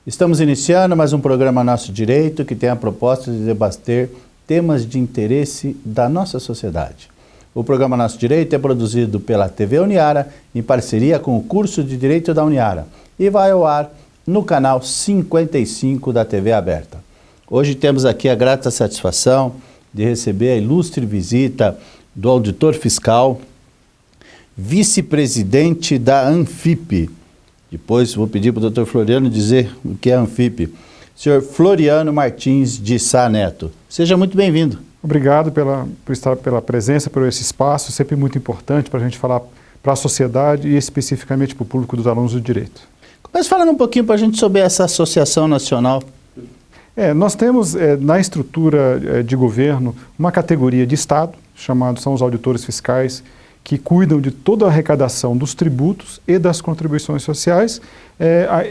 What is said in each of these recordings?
Estamos iniciando mais um programa Nosso Direito, que tem a proposta de debater temas de interesse da nossa sociedade. O programa Nosso Direito é produzido pela TV Uniara, em parceria com o curso de Direito da Uniara, e vai ao ar no canal 55 da TV Aberta. Hoje temos aqui a grata satisfação de receber a ilustre visita do auditor fiscal, vice-presidente da Anfip. Depois vou pedir para o Dr. Floriano dizer o que é a Anfip. Senhor Floriano Martins de Sá Neto. Seja muito bem-vindo. Obrigado pela presença, por esse espaço, sempre muito importante para a gente falar para a sociedade e especificamente para o público dos alunos do direito. Começa falando um pouquinho para a gente sobre essa associação nacional. Nós temos na estrutura de governo uma categoria de Estado, são os auditores fiscais, que cuidam de toda a arrecadação dos tributos e das contribuições sociais,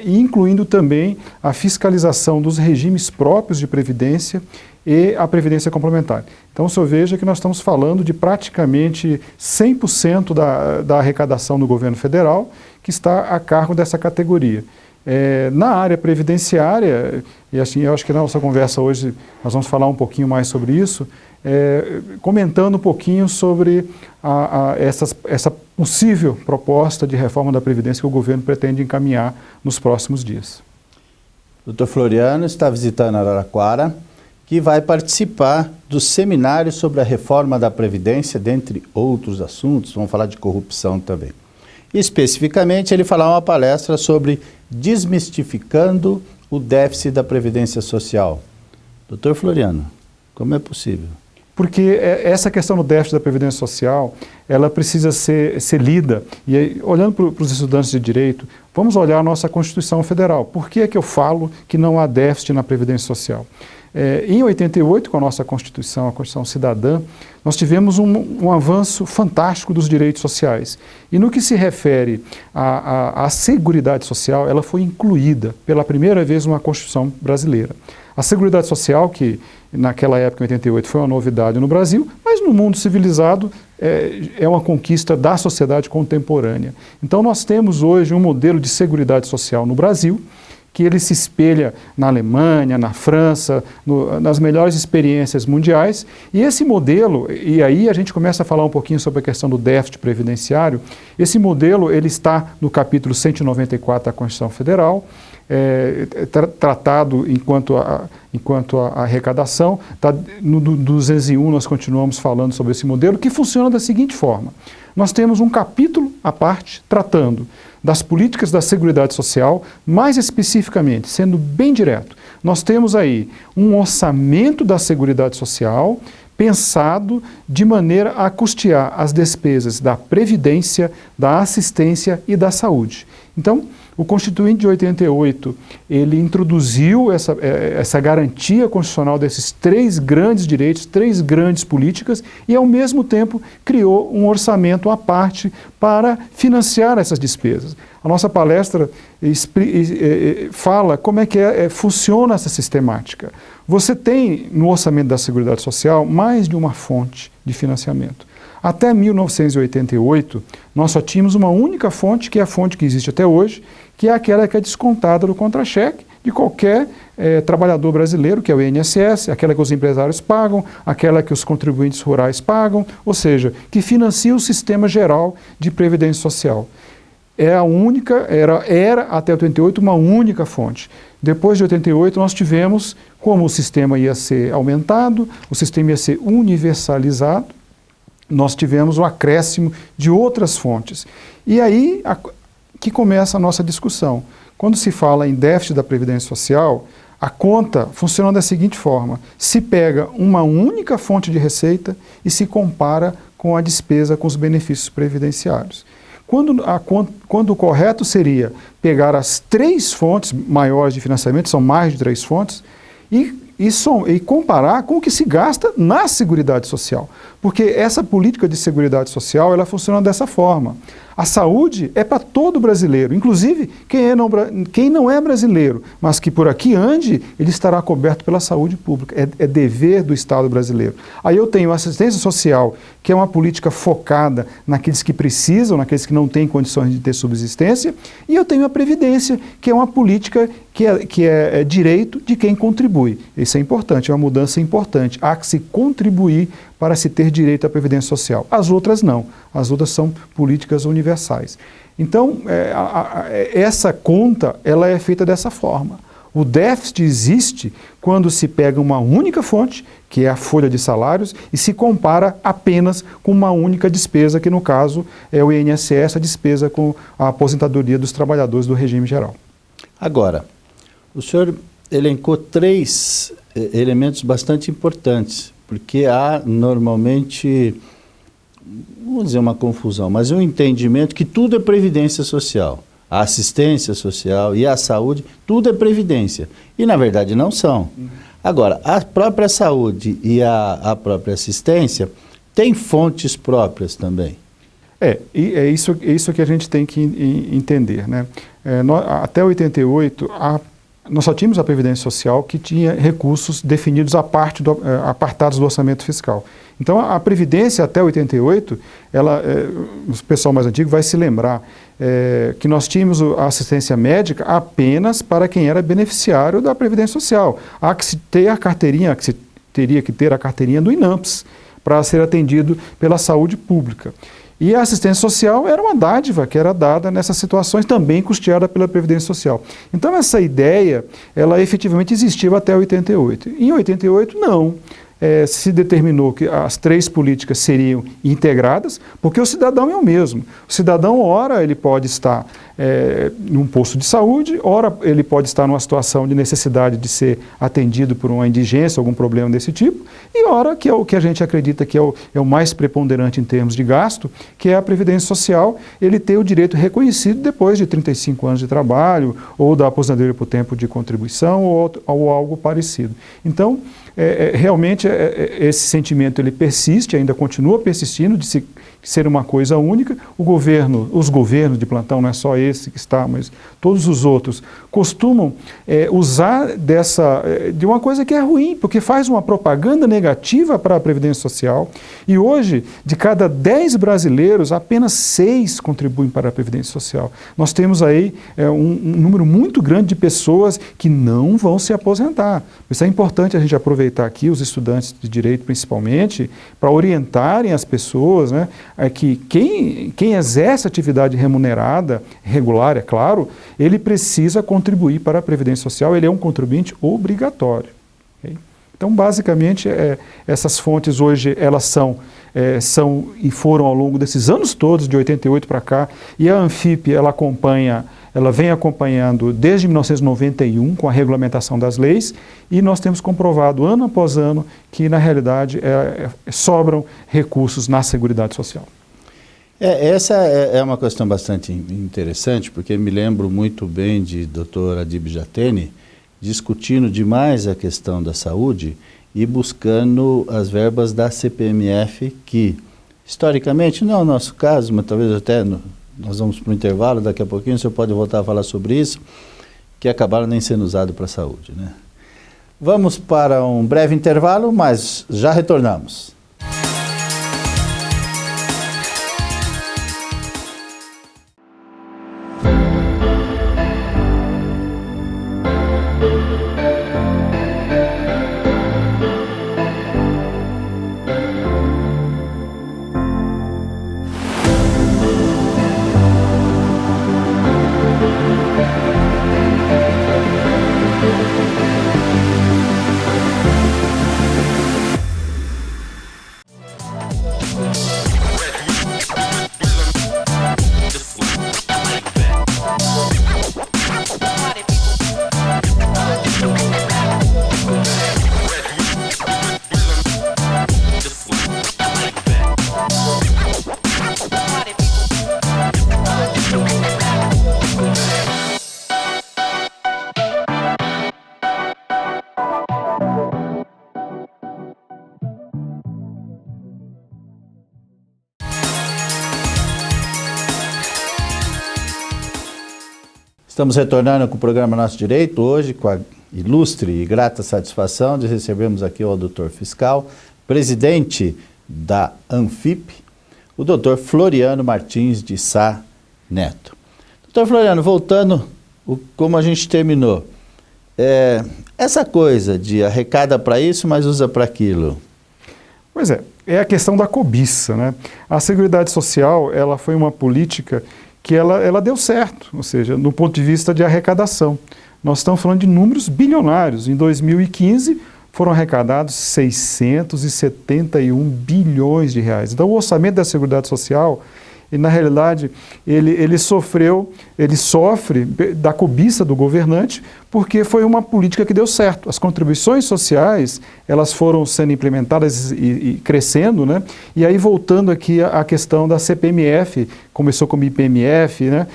incluindo também a fiscalização dos regimes próprios de previdência e a previdência complementar. Então, o senhor veja que nós estamos falando de praticamente 100% da arrecadação do governo federal que está a cargo dessa categoria. Na área previdenciária, e assim, eu acho que na nossa conversa hoje nós vamos falar um pouquinho mais sobre isso, comentando um pouquinho sobre essa possível proposta de reforma da Previdência que o governo pretende encaminhar nos próximos dias. O Dr. Floriano está visitando Araraquara, que vai participar do seminário sobre a reforma da Previdência, dentre outros assuntos. Vamos falar de corrupção também. Especificamente, ele fará uma palestra sobre desmistificando o déficit da Previdência Social. Dr. Floriano, como é possível? Porque essa questão do déficit da Previdência Social, ela precisa ser lida. E aí, olhando para os estudantes de Direito, vamos olhar a nossa Constituição Federal. Por que é que eu falo que não há déficit na Previdência Social? Em 88, com a nossa Constituição, a Constituição Cidadã, nós tivemos um avanço fantástico dos direitos sociais. E no que se refere à Seguridade Social, ela foi incluída pela primeira vez numa Constituição brasileira. A Seguridade Social, que naquela época, em 88, foi uma novidade no Brasil, mas no mundo civilizado é uma conquista da sociedade contemporânea. Então nós temos hoje um modelo de Seguridade Social no Brasil, que ele se espelha na Alemanha, na França, nas melhores experiências mundiais. E esse modelo, e aí a gente começa a falar um pouquinho sobre a questão do déficit previdenciário, esse modelo ele está no capítulo 194 da Constituição Federal, tratado enquanto a arrecadação. No 201 nós continuamos falando sobre esse modelo, que funciona da seguinte forma. Nós temos um capítulo à parte tratando das políticas da Seguridade Social, mais especificamente, sendo bem direto, nós temos aí um orçamento da Seguridade Social pensado de maneira a custear as despesas da Previdência, da Assistência e da Saúde. Então, o Constituinte de 88, ele introduziu essa garantia constitucional desses três grandes direitos, três grandes políticas, e ao mesmo tempo criou um orçamento à parte para financiar essas despesas. A nossa palestra fala como é que funciona essa sistemática. Você tem no orçamento da Seguridade Social mais de uma fonte de financiamento. Até 1988, nós só tínhamos uma única fonte, que é a fonte que existe até hoje, que é aquela que é descontada do contra-cheque de qualquer trabalhador brasileiro, que é o INSS, aquela que os empresários pagam, aquela que os contribuintes rurais pagam, ou seja, que financia o sistema geral de previdência social. Era até 88 uma única fonte. Depois de 88 nós tivemos, como o sistema ia ser aumentado, o sistema ia ser universalizado, nós tivemos o acréscimo de outras fontes. E aí que começa a nossa discussão. Quando se fala em déficit da Previdência Social, a conta funciona da seguinte forma: se pega uma única fonte de receita e se compara com a despesa com os benefícios previdenciários. Quando o correto seria pegar as três fontes maiores de financiamento, são mais de três fontes, e comparar com o que se gasta na Seguridade Social. Porque essa política de Seguridade Social, ela funciona dessa forma. A saúde é para todo brasileiro, inclusive quem não é brasileiro, mas que por aqui ande, ele estará coberto pela saúde pública. É dever do Estado brasileiro. Aí eu tenho a assistência social, que é uma política focada naqueles que precisam, naqueles que não têm condições de ter subsistência, e eu tenho a Previdência, que é uma política que é direito de quem contribui. Isso é importante, é uma mudança importante. Há que se contribuir para se ter direito à Previdência Social. As outras não. As outras são políticas universais. Então, essa conta ela é feita dessa forma. O déficit existe quando se pega uma única fonte, que é a folha de salários, e se compara apenas com uma única despesa, que no caso é o INSS, a despesa com a aposentadoria dos trabalhadores do regime geral. Agora, o senhor elencou 3 elementos bastante importantes, porque há normalmente, vamos dizer uma confusão, mas um entendimento que tudo é previdência social. A assistência social e a saúde, tudo é previdência. E na verdade não são. Agora, a própria saúde e a própria assistência têm fontes próprias também. E é isso que a gente tem que entender, né? Até 88, nós só tínhamos a Previdência Social que tinha recursos definidos apartados do orçamento fiscal. Então, a Previdência até 88, o pessoal mais antigo vai se lembrar que nós tínhamos a assistência médica apenas para quem era beneficiário da Previdência Social. Há que se ter a carteirinha, que se teria que ter a carteirinha do INAMPS para ser atendido pela saúde pública. E a assistência social era uma dádiva que era dada nessas situações, também custeada pela Previdência Social. Então essa ideia, ela efetivamente existiu até 88. Em 88, não. Se determinou que as 3 políticas seriam integradas, porque o cidadão é o mesmo. O cidadão, ora, ele pode estar num posto de saúde, ora, ele pode estar numa situação de necessidade de ser atendido por uma indigência, algum problema desse tipo, e ora, que é o que a gente acredita que é o mais preponderante em termos de gasto, que é a Previdência Social, ele ter o direito reconhecido depois de 35 anos de trabalho, ou da aposentadoria por tempo de contribuição, ou algo parecido. Então, realmente esse sentimento ele persiste, ainda continua persistindo de ser uma coisa única. Os governos de plantão, não é só esse que está, mas todos os outros, costumam usar de uma coisa que é ruim, porque faz uma propaganda negativa para a Previdência Social, e hoje, de cada 10 brasileiros, apenas 6 contribuem para a Previdência Social. Nós temos aí um número muito grande de pessoas que não vão se aposentar. Isso é importante a gente aproveitar aqui, os estudantes de direito principalmente, para orientarem as pessoas, né, que quem exerce atividade remunerada, regular, é claro, ele precisa contribuir para a Previdência Social, ele é um contribuinte obrigatório. Okay? Então, basicamente, essas fontes hoje, elas são e foram ao longo desses anos todos, de 88 para cá, e a Anfip, ela vem acompanhando desde 1991 com a regulamentação das leis, e nós temos comprovado ano após ano que, na realidade, sobram recursos na Seguridade Social. Essa é uma questão bastante interessante, porque me lembro muito bem de Dr. Adib Jatene discutindo demais a questão da saúde e buscando as verbas da CPMF que, historicamente, não é o nosso caso, mas talvez até nós vamos para o intervalo, daqui a pouquinho o senhor pode voltar a falar sobre isso, que acabaram nem sendo usados para a saúde, né? Vamos para um breve intervalo, mas já retornamos. Estamos retornando com o programa Nosso Direito, hoje com a ilustre e grata satisfação de recebermos aqui o auditor fiscal, presidente da ANFIP, o doutor Floriano Martins de Sá Neto. Doutor Floriano, voltando como a gente terminou, essa coisa de arrecada para isso, mas usa para aquilo. Pois é a questão da cobiça, né? A Seguridade Social, ela foi uma política que ela deu certo, ou seja, no ponto de vista de arrecadação. Nós estamos falando de números bilionários. Em 2015, foram arrecadados 671 bilhões de reais. Então, o orçamento da Seguridade Social, na realidade, ele sofre da cobiça do governante, porque foi uma política que deu certo. As contribuições sociais, elas foram sendo implementadas e crescendo, né? E aí, voltando aqui à questão da CPMF, começou como IPMF, né?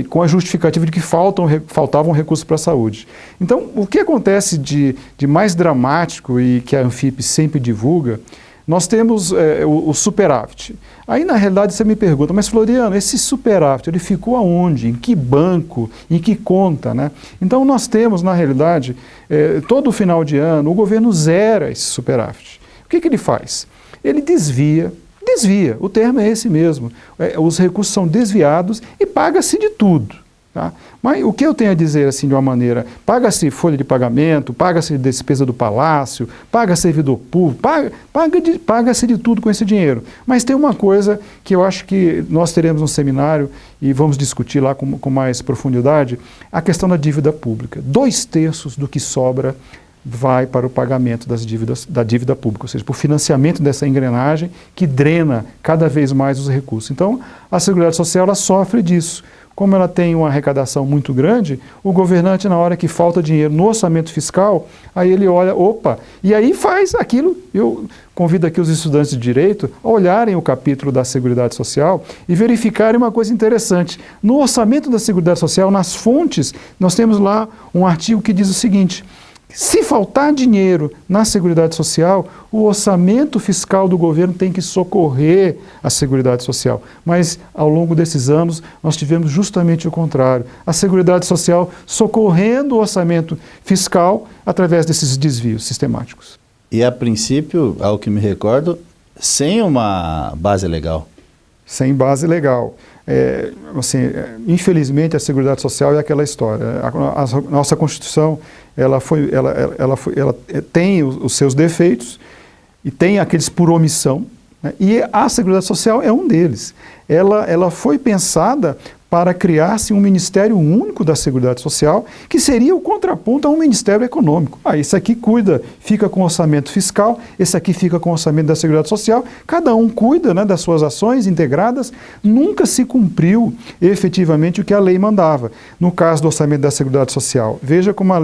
Com a justificativa de que faltavam recursos para a saúde. Então, o que acontece de mais dramático e que a ANFIP sempre divulga, nós temos o superávit. Aí, na realidade, você me pergunta, mas Floriano, esse superávit, ele ficou aonde? Em que banco? Em que conta? Né? Então, nós temos, na realidade, todo final de ano, o governo zera esse superávit. O que ele faz? Ele desvia, o termo é esse mesmo, os recursos são desviados e paga-se de tudo. Tá? Mas o que eu tenho a dizer assim de uma maneira, paga-se folha de pagamento, paga-se despesa do palácio, paga servidor público, paga-se de tudo com esse dinheiro. Mas tem uma coisa que eu acho que nós teremos um seminário e vamos discutir lá com mais profundidade, a questão da dívida pública. 2/3 do que sobra vai para o pagamento da dívida pública, ou seja, para o financiamento dessa engrenagem que drena cada vez mais os recursos. Então, a Seguridade Social ela sofre disso. Como ela tem uma arrecadação muito grande, o governante, na hora que falta dinheiro no orçamento fiscal, aí ele olha, opa, e aí faz aquilo. Eu convido aqui os estudantes de Direito a olharem o capítulo da Seguridade Social e verificarem uma coisa interessante. No orçamento da Seguridade Social, nas fontes, nós temos lá um artigo que diz o seguinte: se faltar dinheiro na Seguridade Social, o orçamento fiscal do governo tem que socorrer a Seguridade Social. Mas, ao longo desses anos, nós tivemos justamente o contrário. A Seguridade Social socorrendo o orçamento fiscal através desses desvios sistemáticos. E, a princípio, ao que me recordo, sem uma base legal. Sem base legal. Infelizmente, a Seguridade Social é aquela história. A nossa Constituição ela tem os seus defeitos e tem aqueles por omissão, né? E a Seguridade Social é um deles. Ela foi pensada para criar-se um Ministério Único da Seguridade Social, que seria o contraponto a um Ministério Econômico. Esse aqui fica com o orçamento fiscal, esse aqui fica com o orçamento da Seguridade Social, cada um cuida, né, das suas ações integradas, nunca se cumpriu efetivamente o que a lei mandava. No caso do orçamento da Seguridade Social, veja como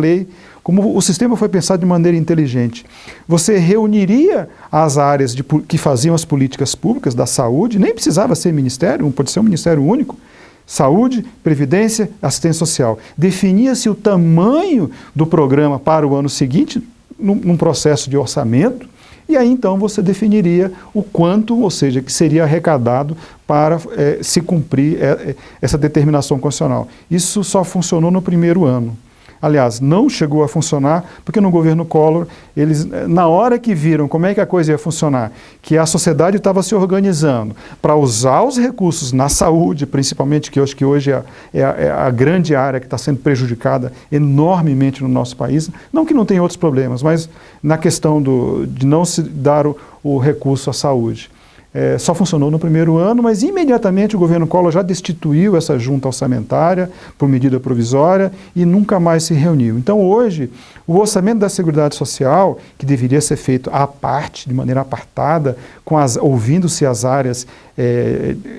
como o sistema foi pensado de maneira inteligente. Você reuniria as áreas que faziam as políticas públicas da saúde, nem precisava ser ministério, pode ser um ministério único, saúde, previdência, assistência social. Definia-se o tamanho do programa para o ano seguinte, num processo de orçamento, e aí então você definiria o quanto, ou seja, que seria arrecadado para se cumprir essa determinação constitucional. Isso só funcionou no primeiro ano. Aliás, não chegou a funcionar, porque no governo Collor, eles, na hora que viram como é que a coisa ia funcionar, que a sociedade estava se organizando para usar os recursos na saúde, principalmente, que eu acho que hoje é a grande área que está sendo prejudicada enormemente no nosso país, não que não tenha outros problemas, mas na questão de não se dar o recurso à saúde. Só funcionou no primeiro ano, mas imediatamente o governo Collor já destituiu essa junta orçamentária por medida provisória e nunca mais se reuniu. Então hoje, o orçamento da Seguridade Social, que deveria ser feito à parte, de maneira apartada, ouvindo-se as áreas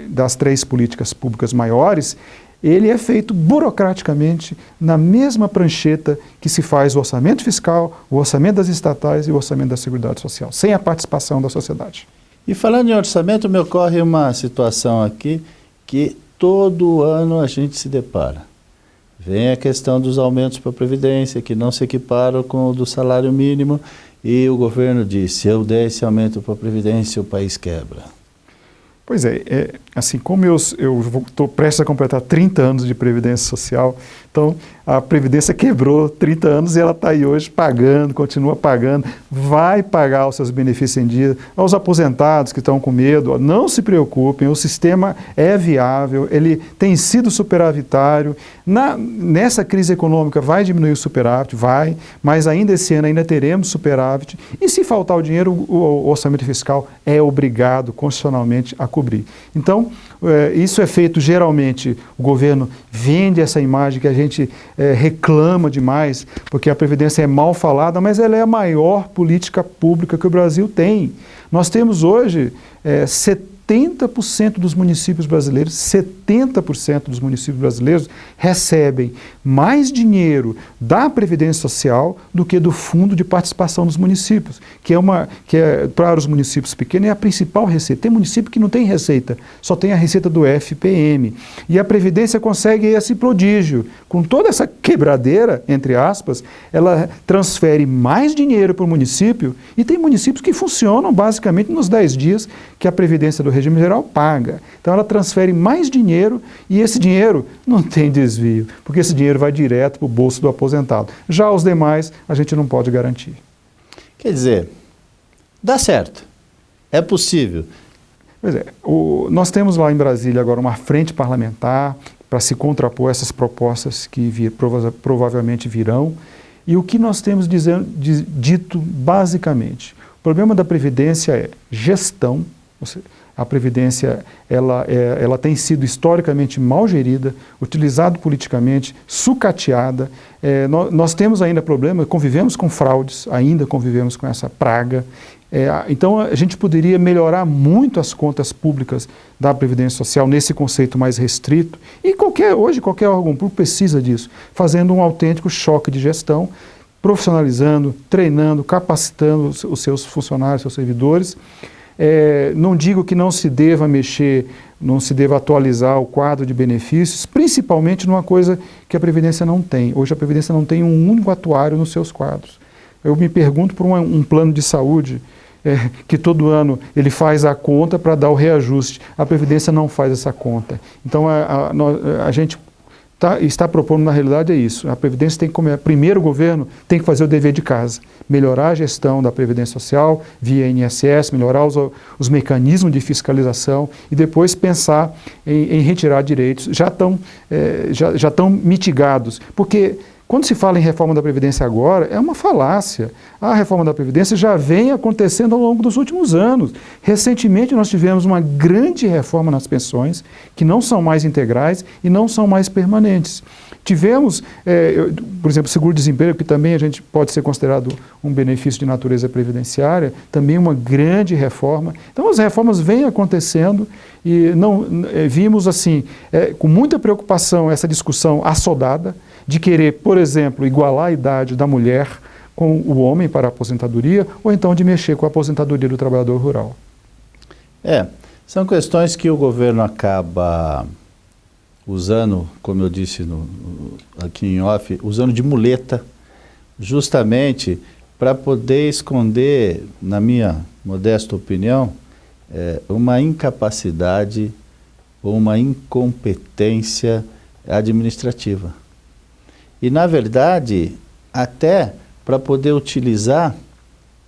das 3 políticas públicas maiores, ele é feito burocraticamente na mesma prancheta que se faz o orçamento fiscal, o orçamento das estatais e o orçamento da Seguridade Social, sem a participação da sociedade. E falando em orçamento, me ocorre uma situação aqui que todo ano a gente se depara. Vem a questão dos aumentos para a Previdência, que não se equiparam com o do salário mínimo, e o governo diz, se eu der esse aumento para a Previdência, o país quebra. Pois é, assim, como eu estou prestes a completar 30 anos de Previdência Social, então a Previdência quebrou 30 anos e ela está aí hoje pagando, continua pagando, vai pagar os seus benefícios em dia. Aos aposentados que estão com medo, não se preocupem, o sistema é viável, ele tem sido superavitário. Nessa crise econômica vai diminuir o superávit, vai, mas ainda esse ano ainda teremos superávit. E se faltar o dinheiro, o orçamento fiscal é obrigado constitucionalmente a cobrir. Então, isso é feito geralmente, o governo vende essa imagem que a gente reclama demais, porque a Previdência é mal falada, mas ela é a maior política pública que o Brasil tem. Nós temos hoje 70% dos municípios brasileiros, 70% dos municípios brasileiros recebem mais dinheiro da Previdência Social do que do Fundo de Participação dos Municípios, que é para os municípios pequenos é a principal receita. Tem município que não tem receita, só tem a receita do FPM. E a Previdência consegue esse prodígio. Com toda essa quebradeira, entre aspas, ela transfere mais dinheiro para o município e tem municípios que funcionam basicamente nos 10 dias que a Previdência do regime geral paga. Então ela transfere mais dinheiro e esse dinheiro não tem desvio, porque esse dinheiro vai direto para o bolso do aposentado. Já os demais a gente não pode garantir. Quer dizer, dá certo, é possível. Pois é, nós temos lá em Brasília agora uma frente parlamentar para se contrapor a essas propostas que provavelmente virão. E o que nós temos dito basicamente, o problema da Previdência é gestão. A Previdência ela tem sido historicamente mal gerida, utilizada politicamente, sucateada. Nós temos ainda problema, convivemos com fraudes, ainda convivemos com essa praga. Então a gente poderia melhorar muito as contas públicas da Previdência Social nesse conceito mais restrito. E hoje qualquer órgão público precisa disso, fazendo um autêntico choque de gestão, profissionalizando, treinando, capacitando os seus funcionários, seus servidores. Não digo que não se deva mexer, não se deva atualizar o quadro de benefícios, principalmente numa coisa que a Previdência não tem. Hoje a Previdência não tem um único atuário nos seus quadros. Eu me pergunto por um plano de saúde que todo ano ele faz a conta para dar o reajuste. A Previdência não faz essa conta. Então a gente está propondo, na realidade, é isso. A Previdência tem que começar. Primeiro, o governo tem que fazer o dever de casa, melhorar a gestão da Previdência Social via INSS, melhorar os mecanismos de fiscalização e depois pensar em retirar direitos. Já estão mitigados, porque quando se fala em reforma da Previdência agora, é uma falácia. A reforma da Previdência já vem acontecendo ao longo dos últimos anos. Recentemente nós tivemos uma grande reforma nas pensões, que não são mais integrais e não são mais permanentes. Tivemos, por exemplo, seguro-desemprego, que também a gente pode ser considerado um benefício de natureza previdenciária, também uma grande reforma. Então as reformas vêm acontecendo e vimos assim, com muita preocupação essa discussão assodada, de querer, por exemplo, igualar a idade da mulher com o homem para a aposentadoria, ou então de mexer com a aposentadoria do trabalhador rural. São questões que o governo acaba usando, como eu disse aqui em off, usando de muleta, justamente para poder esconder, na minha modesta opinião, uma incapacidade ou uma incompetência administrativa. E, na verdade, até para poder utilizar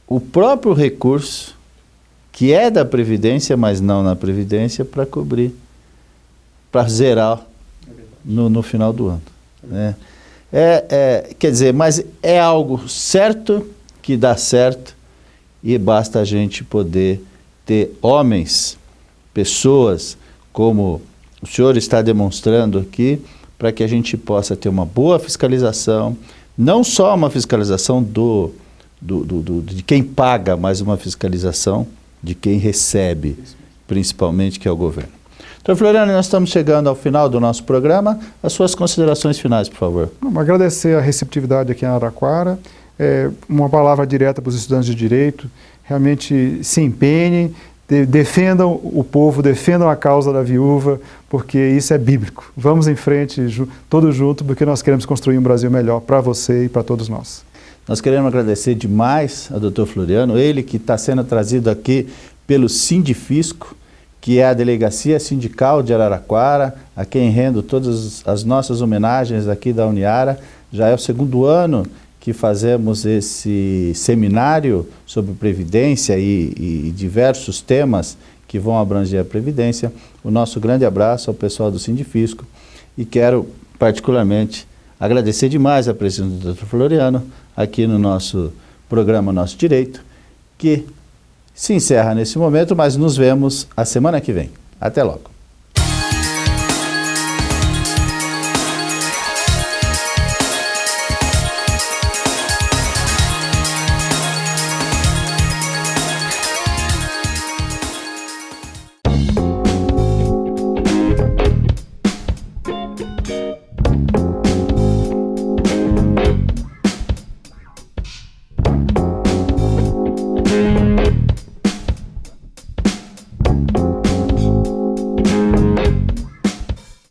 o próprio recurso, que é da Previdência, mas não na Previdência, para cobrir, para zerar no final do ano. Né? Quer dizer, mas é algo certo que dá certo e basta a gente poder ter homens, pessoas, como o senhor está demonstrando aqui, para que a gente possa ter uma boa fiscalização, não só uma fiscalização de quem paga, mas uma fiscalização de quem recebe, principalmente, que é o governo. Doutor Floriano, nós estamos chegando ao final do nosso programa. As suas considerações finais, por favor. Agradecer a receptividade aqui em Araraquara, uma palavra direta para os estudantes de Direito, realmente se empenhem, defendam o povo, defendam a causa da viúva, porque isso é bíblico. Vamos em frente, todos juntos, porque nós queremos construir um Brasil melhor para você e para todos nós. Nós queremos agradecer demais ao doutor Floriano, ele que está sendo trazido aqui pelo Sindifisco, que é a Delegacia Sindical de Araraquara, a quem rendo todas as nossas homenagens aqui da Uniara. Já é o 2º ano que fazemos esse seminário sobre Previdência e diversos temas que vão abranger a Previdência. O nosso grande abraço ao pessoal do Sindifisco e quero particularmente agradecer demais a presença do Dr. Floriano aqui no nosso programa Nosso Direito, que se encerra nesse momento, mas nos vemos a semana que vem. Até logo.